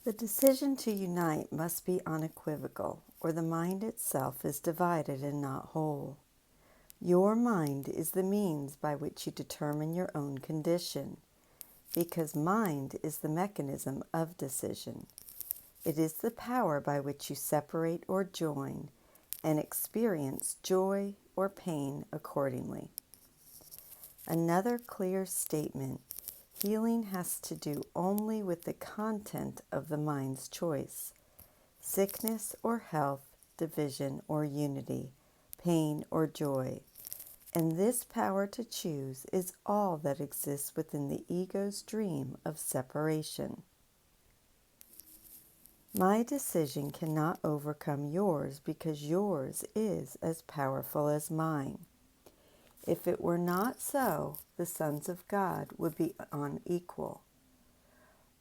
The decision to unite must be unequivocal, or the mind itself is divided and not whole. Your mind is the means by which you determine your own condition, because mind is the mechanism of decision. It is the power by which you separate or join and experience joy or pain accordingly. Another clear statement: healing has to do only with the content of the mind's choice. Sickness or health, division or unity, pain or joy. And this power to choose is all that exists within the ego's dream of separation. My decision cannot overcome yours because yours is as powerful as mine. If it were not so, the sons of God would be unequal.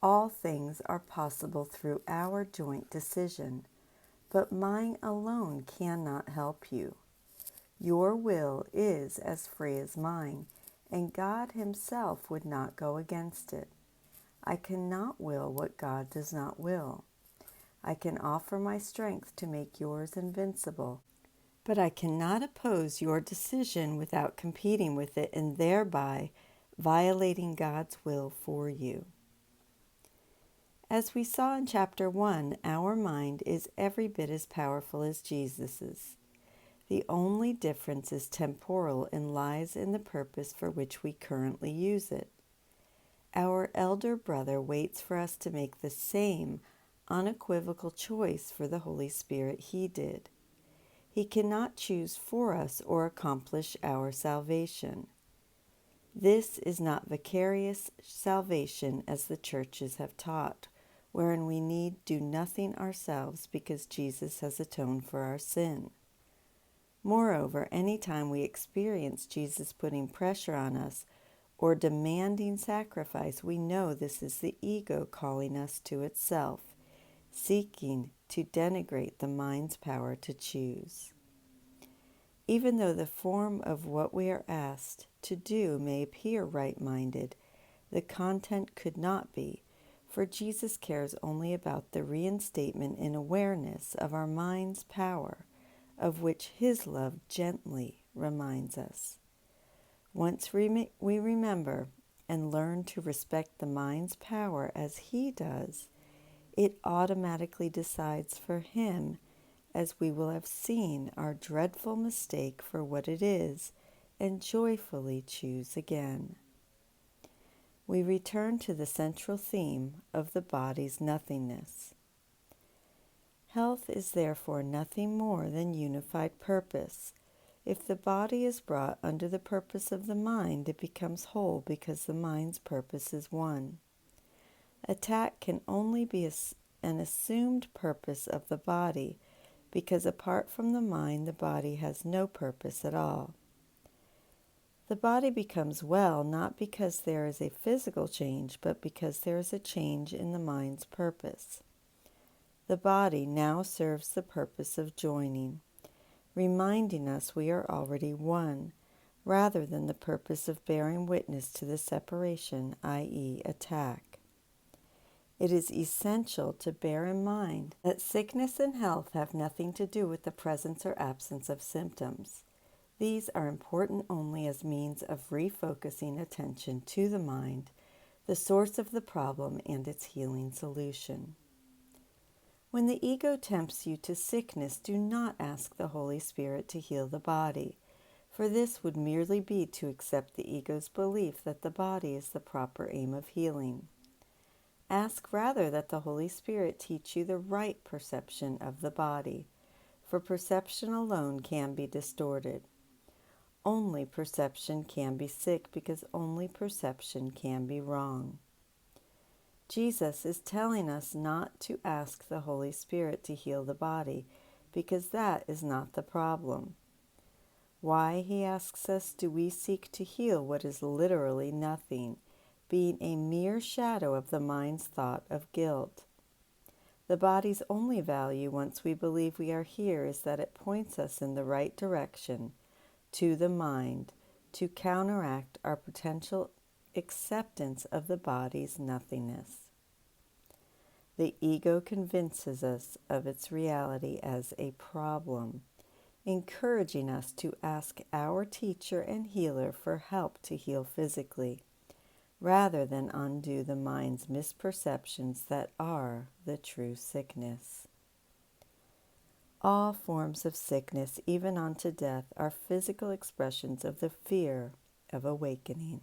All things are possible through our joint decision, but mine alone cannot help you. Your will is as free as mine, and God Himself would not go against it. I cannot will what God does not will. I can offer my strength to make yours invincible, but I cannot oppose your decision without competing with it and thereby violating God's will for you. As we saw in chapter 1, our mind is every bit as powerful as Jesus's. The only difference is temporal and lies in the purpose for which we currently use it. Our elder brother waits for us to make the same unequivocal choice for the Holy Spirit he did. He cannot choose for us or accomplish our salvation. This is not vicarious salvation as the churches have taught, wherein we need do nothing ourselves because Jesus has atoned for our sin. Moreover, any time we experience Jesus putting pressure on us or demanding sacrifice, we know this is the ego calling us to itself, seeking to denigrate the mind's power to choose. Even though the form of what we are asked to do may appear right-minded, the content could not be, for Jesus cares only about the reinstatement in awareness of our mind's power, of which His love gently reminds us. Once we remember and learn to respect the mind's power as He does, it automatically decides for Him, as we will have seen our dreadful mistake for what it is and joyfully choose again. We return to the central theme of the body's nothingness. Health is therefore nothing more than unified purpose. If the body is brought under the purpose of the mind, it becomes whole because the mind's purpose is one. Attack can only be an assumed purpose of the body, because apart from the mind, the body has no purpose at all. The body becomes well not because there is a physical change, but because there is a change in the mind's purpose. The body now serves the purpose of joining, reminding us we are already one, rather than the purpose of bearing witness to the separation, i.e., attack. It is essential to bear in mind that sickness and health have nothing to do with the presence or absence of symptoms. These are important only as means of refocusing attention to the mind, the source of the problem and its healing solution. When the ego tempts you to sickness, do not ask the Holy Spirit to heal the body, for this would merely be to accept the ego's belief that the body is the proper aim of healing. Ask rather that the Holy Spirit teach you the right perception of the body, for perception alone can be distorted. Only perception can be sick because only perception can be wrong. Jesus is telling us not to ask the Holy Spirit to heal the body, because that is not the problem. Why, he asks us, do we seek to heal what is literally nothing, being a mere shadow of the mind's thought of guilt? The body's only value once we believe we are here is that it points us in the right direction, to the mind, to counteract our potential acceptance of the body's nothingness. The ego convinces us of its reality as a problem, encouraging us to ask our teacher and healer for help to heal physically, rather than undo the mind's misperceptions that are the true sickness. All forms of sickness, even unto death, are physical expressions of the fear of awakening.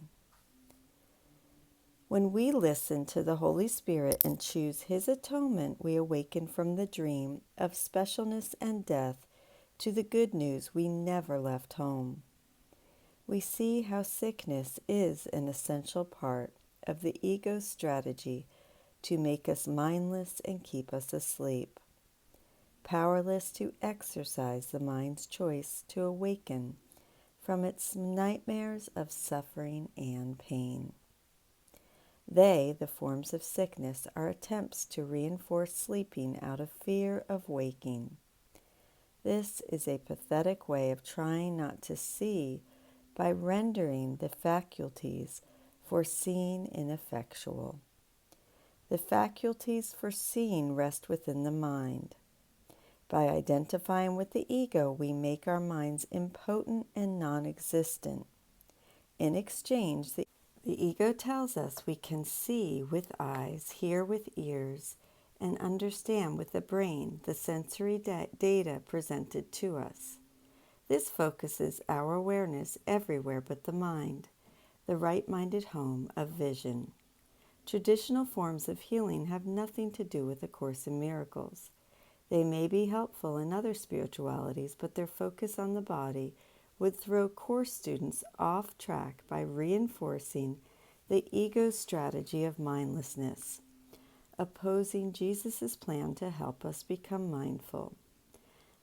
When we listen to the Holy Spirit and choose His atonement, we awaken from the dream of specialness and death to the good news we never left home. We see how sickness is an essential part of the ego's strategy to make us mindless and keep us asleep, powerless to exercise the mind's choice to awaken from its nightmares of suffering and pain. They, the forms of sickness, are attempts to reinforce sleeping out of fear of waking. This is a pathetic way of trying not to see by rendering the faculties for seeing ineffectual. The faculties for seeing rest within the mind. By identifying with the ego, we make our minds impotent and non-existent. In exchange, the ego tells us we can see with eyes, hear with ears, and understand with the brain the sensory data presented to us. This focuses our awareness everywhere but the mind, the right-minded home of vision. Traditional forms of healing have nothing to do with A Course in Miracles. They may be helpful in other spiritualities, but their focus on the body would throw course students off track by reinforcing the ego's strategy of mindlessness, opposing Jesus' plan to help us become mindful.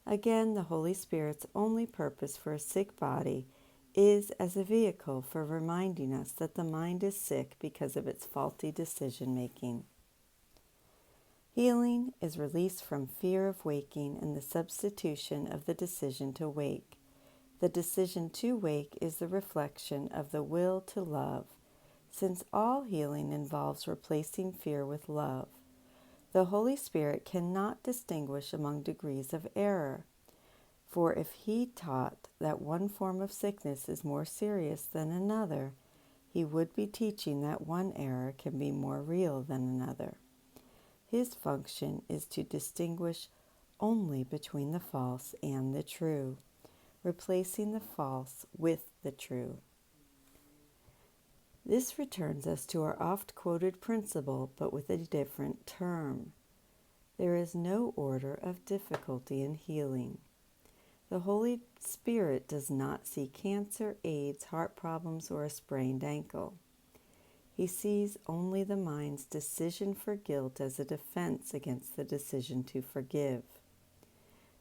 Again, the Holy Spirit's only purpose for a sick body is as a vehicle for reminding us that the mind is sick because of its faulty decision-making. Healing is release from fear of waking and the substitution of the decision to wake. The decision to wake is the reflection of the will to love, since all healing involves replacing fear with love. The Holy Spirit cannot distinguish among degrees of error, for if He taught that one form of sickness is more serious than another, He would be teaching that one error can be more real than another. His function is to distinguish only between the false and the true, replacing the false with the true. This returns us to our oft-quoted principle, but with a different term. There is no order of difficulty in healing. The Holy Spirit does not see cancer, AIDS, heart problems, or a sprained ankle. He sees only the mind's decision for guilt as a defense against the decision to forgive.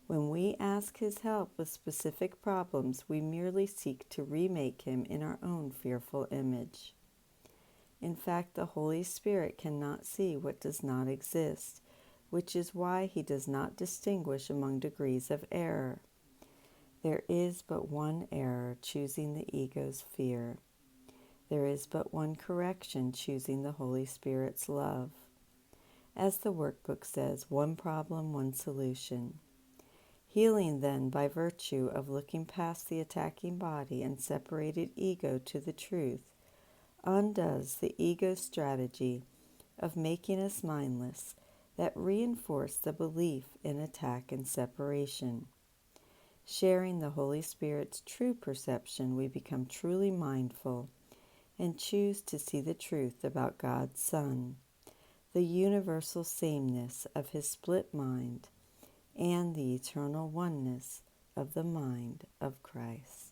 When we ask His help with specific problems, we merely seek to remake Him in our own fearful image. In fact, the Holy Spirit cannot see what does not exist, which is why He does not distinguish among degrees of error. There is but one error, choosing the ego's fear. There is but one correction, choosing the Holy Spirit's love. As the workbook says, one problem, one solution. Healing, then, by virtue of looking past the attacking body and separated ego to the truth, undoes the ego's strategy of making us mindless that reinforce the belief in attack and separation. Sharing the Holy Spirit's true perception, we become truly mindful and choose to see the truth about God's Son, the universal sameness of His split mind, and the eternal oneness of the mind of Christ.